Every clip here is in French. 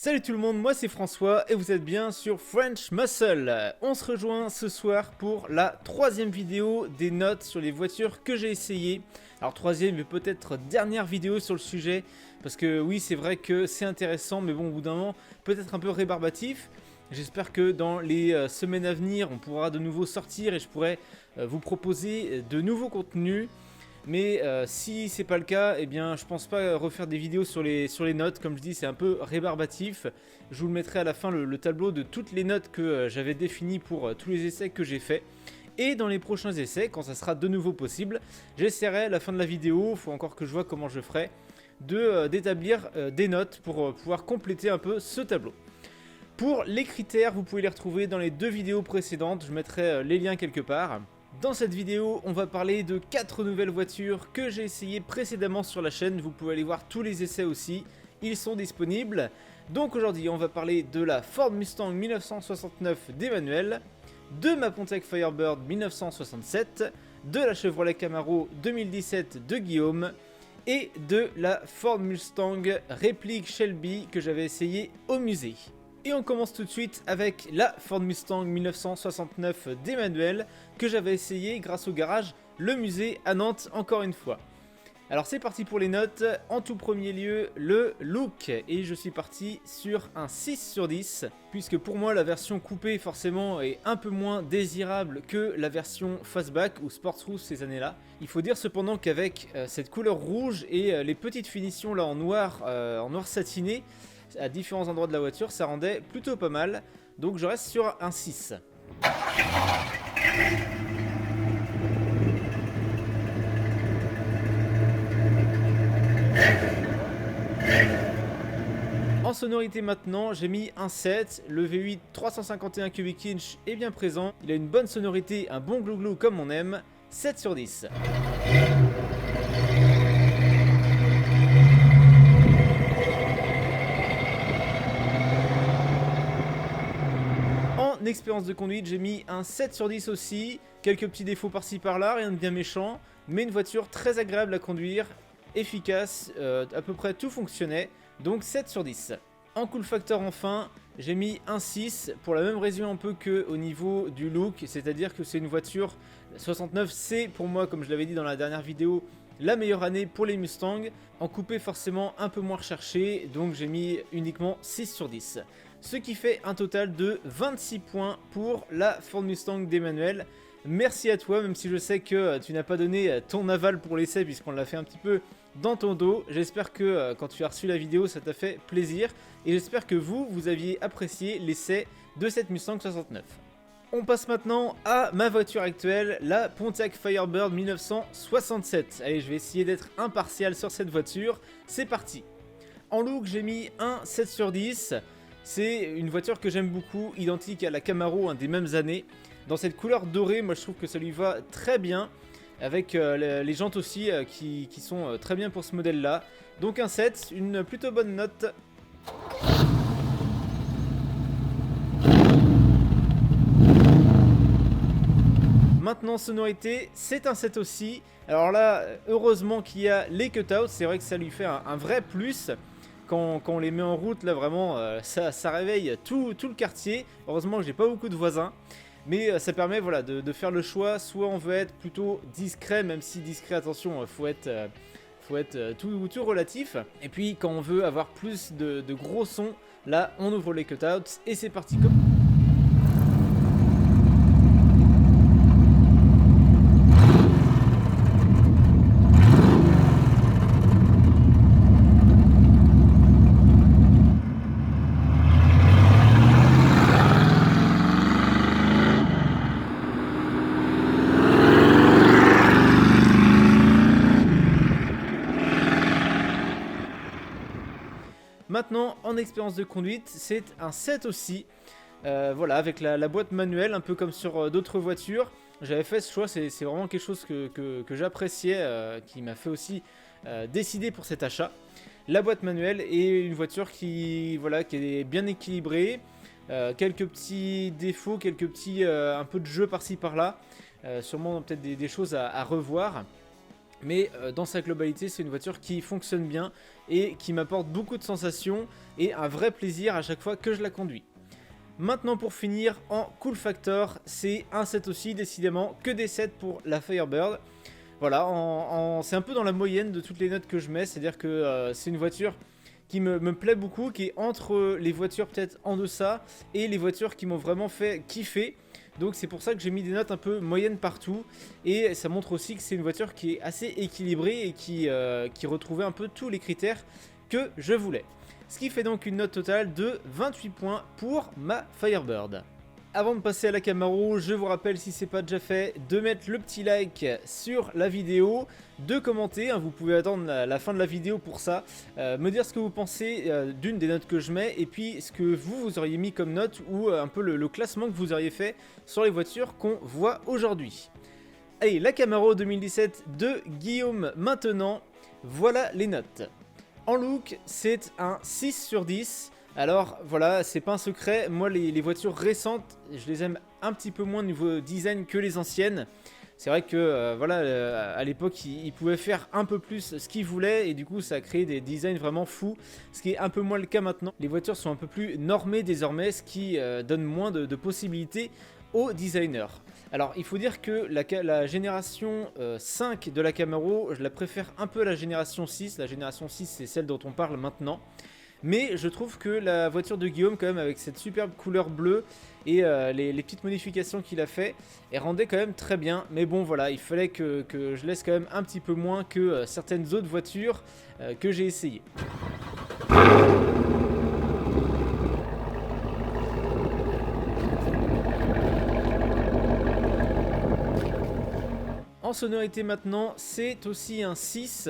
Salut tout le monde, moi c'est François et vous êtes bien sur French Muscle. On se rejoint ce soir pour la troisième vidéo des notes sur les voitures que j'ai essayées. Alors troisième mais peut-être dernière vidéo sur le sujet, parce que oui c'est vrai que c'est intéressant, mais bon au bout d'un moment peut-être un peu rébarbatif. J'espère que dans les semaines à venir on pourra de nouveau sortir et je pourrai vous proposer de nouveaux contenus. Mais si c'est pas le cas, eh bien je pense pas refaire des vidéos sur les notes. Comme je dis, c'est un peu rébarbatif. Je vous le mettrai à la fin le tableau de toutes les notes que j'avais définies pour tous les essais que j'ai faits. Et dans les prochains essais, quand ça sera de nouveau possible, j'essaierai à la fin de la vidéo, il faut encore que je vois comment je ferai, d'établir des notes pour pouvoir compléter un peu ce tableau. Pour les critères, vous pouvez les retrouver dans les deux vidéos précédentes, je mettrai les liens quelque part. Dans cette vidéo, on va parler de 4 nouvelles voitures que j'ai essayées précédemment sur la chaîne. Vous pouvez aller voir tous les essais aussi, ils sont disponibles. Donc aujourd'hui, on va parler de la Ford Mustang 1969 d'Emmanuel, de ma Pontiac Firebird 1967, de la Chevrolet Camaro 2017 de Guillaume, et de la Ford Mustang réplique Shelby que j'avais essayé au musée. Et on commence tout de suite avec la Ford Mustang 1969 d'Emmanuel que j'avais essayé grâce au garage Le Musée à Nantes encore une fois. Alors c'est parti pour les notes. En tout premier lieu le look, et je suis parti sur un 6 sur 10 puisque pour moi la version coupée forcément est un peu moins désirable que la version fastback ou sports rouge ces années là. Il faut dire cependant qu'avec cette couleur rouge et les petites finitions là en noir satiné à différents endroits de la voiture, ça rendait plutôt pas mal, donc je reste sur un 6. En sonorité maintenant, j'ai mis un 7, le V8 351 cubic inch est bien présent, il a une bonne sonorité, un bon glou-glou comme on aime, 7 sur 10. En expérience de conduite, j'ai mis un 7 sur 10 aussi, quelques petits défauts par-ci par-là, rien de bien méchant, mais une voiture très agréable à conduire, efficace, à peu près tout fonctionnait, donc 7 sur 10. En cool factor enfin, j'ai mis un 6 pour la même raison un peu qu'au niveau du look, c'est-à-dire que c'est une voiture 69, c'est pour moi, comme je l'avais dit dans la dernière vidéo, la meilleure année pour les Mustangs, en coupé forcément un peu moins recherché, donc j'ai mis uniquement 6 sur 10. Ce qui fait un total de 26 points pour la Ford Mustang d'Emmanuel. Merci à toi, même si je sais que tu n'as pas donné ton aval pour l'essai puisqu'on l'a fait un petit peu dans ton dos. J'espère que quand tu as reçu la vidéo, ça t'a fait plaisir. Et j'espère que vous aviez apprécié l'essai de cette Mustang 69. On passe maintenant à ma voiture actuelle, la Pontiac Firebird 1967. Allez, je vais essayer d'être impartial sur cette voiture. C'est parti. En look, j'ai mis un 7 sur 10. C'est une voiture que j'aime beaucoup, identique à la Camaro, des mêmes années. Dans cette couleur dorée, moi je trouve que ça lui va très bien. Avec les jantes aussi qui sont très bien pour ce modèle là. Donc un 7, une plutôt bonne note. Maintenant sonorité, c'est un 7 aussi. Alors là, heureusement qu'il y a les cutouts, c'est vrai que ça lui fait un vrai plus. Quand on les met en route, là vraiment, ça réveille tout le quartier. Heureusement que j'ai pas beaucoup de voisins. Mais ça permet voilà, de faire le choix, soit on veut être plutôt discret, même si discret, attention, faut être tout relatif. Et puis quand on veut avoir plus de gros sons, là on ouvre les cutouts et c'est parti comme... Maintenant, en expérience de conduite, c'est un 7 aussi. Voilà, avec la boîte manuelle, un peu comme sur d'autres voitures. J'avais fait ce choix, c'est vraiment quelque chose que j'appréciais, qui m'a fait aussi décider pour cet achat. La boîte manuelle est une voiture qui est bien équilibrée. Quelques petits défauts, quelques petits un peu de jeu par-ci par-là. Sûrement peut-être des choses à revoir. Mais dans sa globalité, c'est une voiture qui fonctionne bien et qui m'apporte beaucoup de sensations et un vrai plaisir à chaque fois que je la conduis. Maintenant pour finir, en cool factor, c'est un 7 aussi décidément, que des 7 pour la Firebird. Voilà, c'est un peu dans la moyenne de toutes les notes que je mets, c'est-à-dire que c'est une voiture qui me plaît beaucoup, qui est entre les voitures peut-être en deçà et les voitures qui m'ont vraiment fait kiffer. Donc c'est pour ça que j'ai mis des notes un peu moyennes partout, et ça montre aussi que c'est une voiture qui est assez équilibrée et qui retrouvait un peu tous les critères que je voulais. Ce qui fait donc une note totale de 28 points pour ma Firebird. Avant de passer à la Camaro, je vous rappelle, si ce n'est pas déjà fait, de mettre le petit like sur la vidéo, de commenter, vous pouvez attendre la fin de la vidéo pour ça, me dire ce que vous pensez d'une des notes que je mets, et puis ce que vous auriez mis comme note, ou un peu le classement que vous auriez fait sur les voitures qu'on voit aujourd'hui. Allez, la Camaro 2017 de Guillaume maintenant, voilà les notes. En look, c'est un 6 sur 10. Alors voilà, c'est pas un secret, moi les voitures récentes, je les aime un petit peu moins niveau design que les anciennes. C'est vrai que voilà, à l'époque, ils pouvaient faire un peu plus ce qu'ils voulaient, et du coup ça a créé des designs vraiment fous, ce qui est un peu moins le cas maintenant. Les voitures sont un peu plus normées désormais, ce qui donne moins de possibilités aux designers. Alors il faut dire que la génération 5 de la Camaro, je la préfère un peu à la génération 6. La génération 6, c'est celle dont on parle maintenant. Mais je trouve que la voiture de Guillaume, quand même, avec cette superbe couleur bleue et les petites modifications qu'il a fait, elle rendait quand même très bien. Mais bon voilà, il fallait que je laisse quand même un petit peu moins que certaines autres voitures que j'ai essayées. En sonorité maintenant, c'est aussi un 6.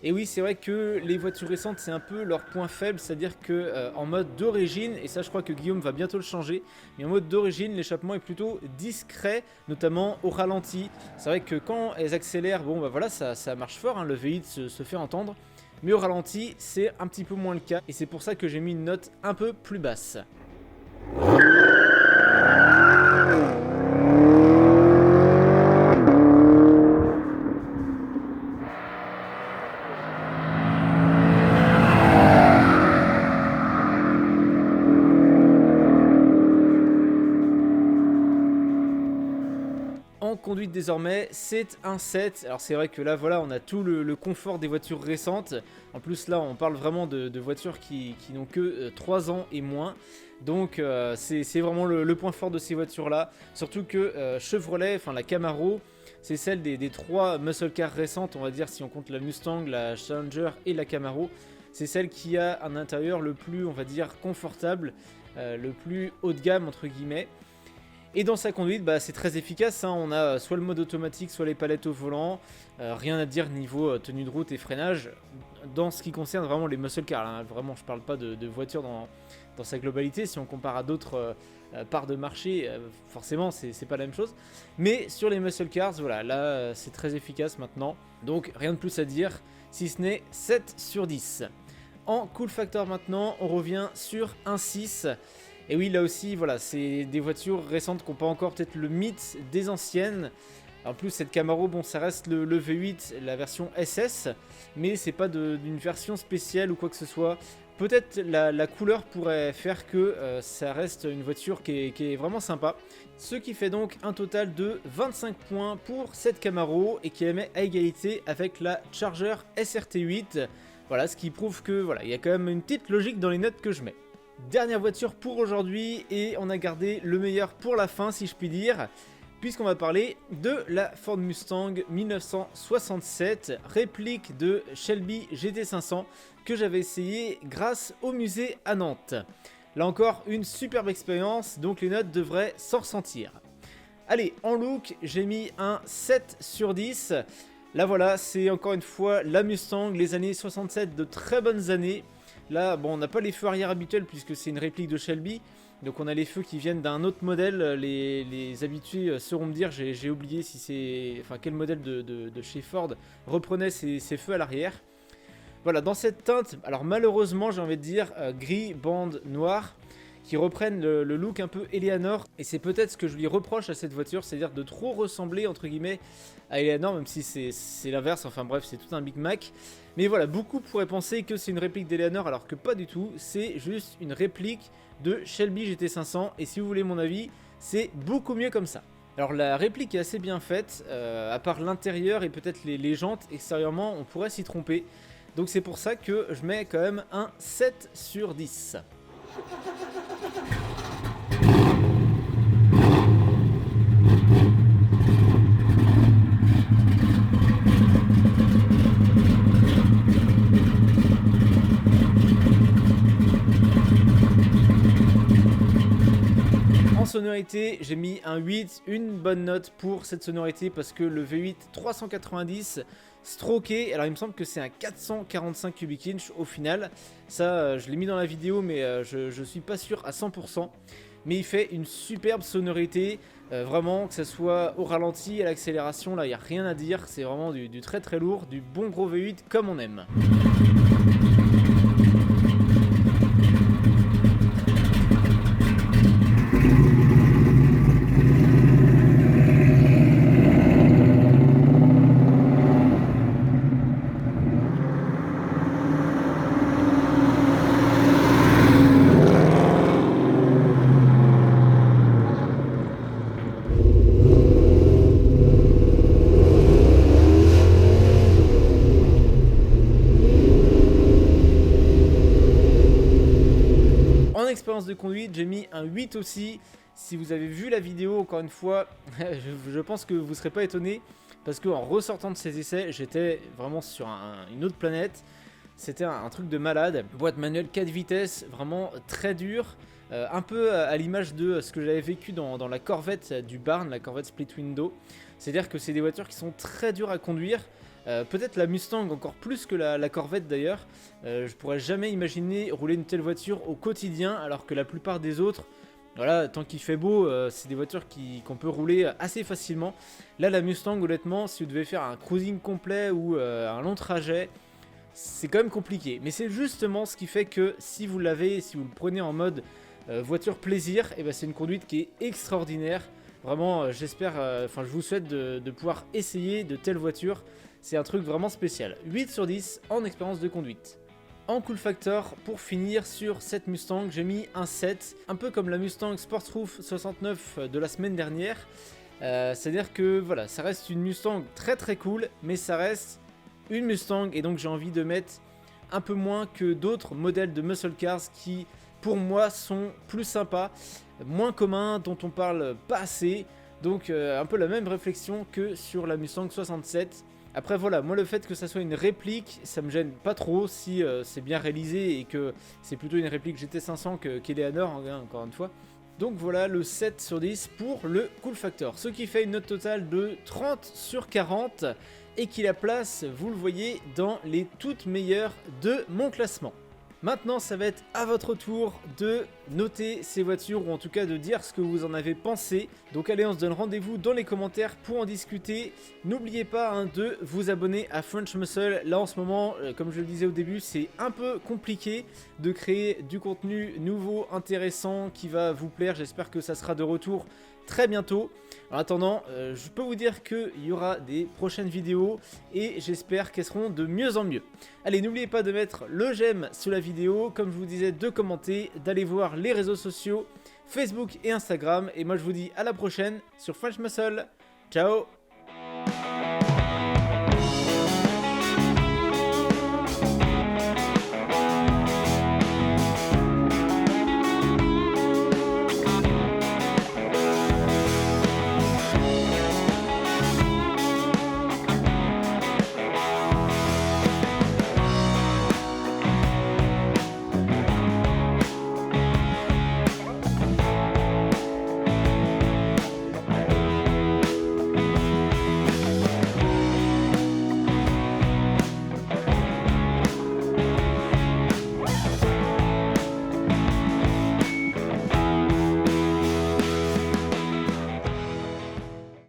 Et oui, c'est vrai que les voitures récentes, c'est un peu leur point faible, c'est-à-dire que en mode d'origine, et ça je crois que Guillaume va bientôt le changer, mais en mode d'origine, l'échappement est plutôt discret, notamment au ralenti. C'est vrai que quand elles accélèrent, bon bah voilà, ça marche fort, le V8 se fait entendre, mais au ralenti, c'est un petit peu moins le cas, et c'est pour ça que j'ai mis une note un peu plus basse. En conduite désormais, c'est un 7. Alors c'est vrai que là voilà, on a tout le confort des voitures récentes. En plus là on parle vraiment de voitures qui n'ont que 3 ans et moins. Donc c'est vraiment le point fort de ces voitures là. Surtout que Chevrolet, enfin la Camaro, c'est celle des 3 muscle cars récentes, on va dire, si on compte la Mustang, la Challenger et la Camaro. C'est celle qui a un intérieur le plus, on va dire, confortable, le plus haut de gamme entre guillemets. Et dans sa conduite, bah, c'est très efficace, on a soit le mode automatique, soit les palettes au volant, rien à dire niveau tenue de route et freinage, dans ce qui concerne vraiment les muscle cars, vraiment je parle pas de voitures dans sa globalité, si on compare à d'autres parts de marché, forcément c'est pas la même chose, mais sur les muscle cars, voilà, là c'est très efficace maintenant, donc rien de plus à dire, si ce n'est 7 sur 10. En cool factor maintenant, on revient sur un 6. Et oui, là aussi, voilà, c'est des voitures récentes qui n'ont pas encore peut-être le mythe des anciennes. En plus, cette Camaro, bon, ça reste le V8, la version SS, mais c'est pas d'une version spéciale ou quoi que ce soit. Peut-être la couleur pourrait faire que ça reste une voiture qui est vraiment sympa. Ce qui fait donc un total de 25 points pour cette Camaro et qui la met à égalité avec la Charger SRT8. Voilà, ce qui prouve que voilà, il y a quand même une petite logique dans les notes que je mets. Dernière voiture pour aujourd'hui et on a gardé le meilleur pour la fin si je puis dire, puisqu'on va parler de la Ford Mustang 1967, réplique de Shelby GT500 que j'avais essayé grâce au musée à Nantes. Là encore une superbe expérience, donc les notes devraient s'en ressentir. Allez, en look, j'ai mis un 7 sur 10. Là voilà, c'est encore une fois la Mustang, les années 67, de très bonnes années. Là, bon, on n'a pas les feux arrière habituels puisque c'est une réplique de Shelby. Donc on a les feux qui viennent d'un autre modèle. Les habitués sauront me dire, j'ai oublié si c'est, enfin, quel modèle de chez Ford reprenait ces feux à l'arrière. Voilà, dans cette teinte, alors malheureusement j'ai envie de dire gris, bande noire, qui reprennent le look un peu Eleanor, et c'est peut-être ce que je lui reproche à cette voiture, c'est-à-dire de trop ressembler entre guillemets à Eleanor, même si c'est l'inverse, enfin bref, c'est tout un Big Mac. Mais voilà, beaucoup pourraient penser que c'est une réplique d'Eleanor alors que pas du tout, c'est juste une réplique de Shelby GT500, et si vous voulez mon avis, c'est beaucoup mieux comme ça. Alors la réplique est assez bien faite, à part l'intérieur et peut-être les jantes, extérieurement on pourrait s'y tromper. Donc c'est pour ça que je mets quand même un 7 sur 10. En sonorité, j'ai mis un 8, une bonne note pour cette sonorité parce que le V8 390 stroké, alors il me semble que c'est un 445 cubic inch au final. Ça, je l'ai mis dans la vidéo, mais je suis pas sûr à 100%. Mais il fait une superbe sonorité, vraiment, que ce soit au ralenti, à l'accélération, là il n'y a rien à dire. C'est vraiment du très très lourd, du bon gros V8 comme on aime. En expérience de conduite, j'ai mis un 8 aussi. Si vous avez vu la vidéo, encore une fois, je pense que vous ne serez pas étonné parce qu'en ressortant de ces essais, j'étais vraiment sur une autre planète. C'était un truc de malade. Boîte manuelle 4 vitesses, vraiment très dur. Un peu à l'image de ce que j'avais vécu dans la Corvette du Barn, la Corvette Split Window. C'est-à-dire que c'est des voitures qui sont très dures à conduire. Peut-être la Mustang encore plus que la Corvette d'ailleurs. Je pourrais jamais imaginer rouler une telle voiture au quotidien alors que la plupart des autres, voilà, tant qu'il fait beau, c'est des voitures qu'on peut rouler assez facilement. Là la Mustang, honnêtement, si vous devez faire un cruising complet ou un long trajet, c'est quand même compliqué. Mais c'est justement ce qui fait que si vous l'avez, si vous le prenez en mode voiture plaisir, et ben c'est une conduite qui est extraordinaire. Vraiment, j'espère, enfin je vous souhaite de pouvoir essayer de telles voitures. C'est un truc vraiment spécial. 8 sur 10 en expérience de conduite. En cool factor, pour finir sur cette Mustang, j'ai mis un 7. Un peu comme la Mustang Sportsroof 69 de la semaine dernière. C'est-à-dire que voilà, ça reste une Mustang très très cool, mais ça reste une Mustang. Et donc j'ai envie de mettre un peu moins que d'autres modèles de muscle cars qui, pour moi, sont plus sympas, moins communs, dont on parle pas assez. Donc un peu la même réflexion que sur la Mustang 67. Après voilà, moi le fait que ça soit une réplique, ça me gêne pas trop si c'est bien réalisé et que c'est plutôt une réplique GT500 qu'Eleanor, encore une fois. Donc voilà le 7 sur 10 pour le cool factor, ce qui fait une note totale de 30 sur 40 et qui la place, vous le voyez, dans les toutes meilleures de mon classement. Maintenant, ça va être à votre tour de noter ces voitures, ou en tout cas de dire ce que vous en avez pensé. Donc allez, on se donne rendez-vous dans les commentaires pour en discuter. N'oubliez pas de vous abonner à French Muscle. Là en ce moment, comme je le disais au début, c'est un peu compliqué de créer du contenu nouveau, intéressant, qui va vous plaire. J'espère que ça sera de retour très bientôt. En attendant, je peux vous dire qu'il y aura des prochaines vidéos et j'espère qu'elles seront de mieux en mieux. Allez, n'oubliez pas de mettre le j'aime sous la vidéo, comme je vous disais, de commenter, d'aller voir les réseaux sociaux, Facebook et Instagram. Et moi je vous dis à la prochaine sur French Muscle. Ciao!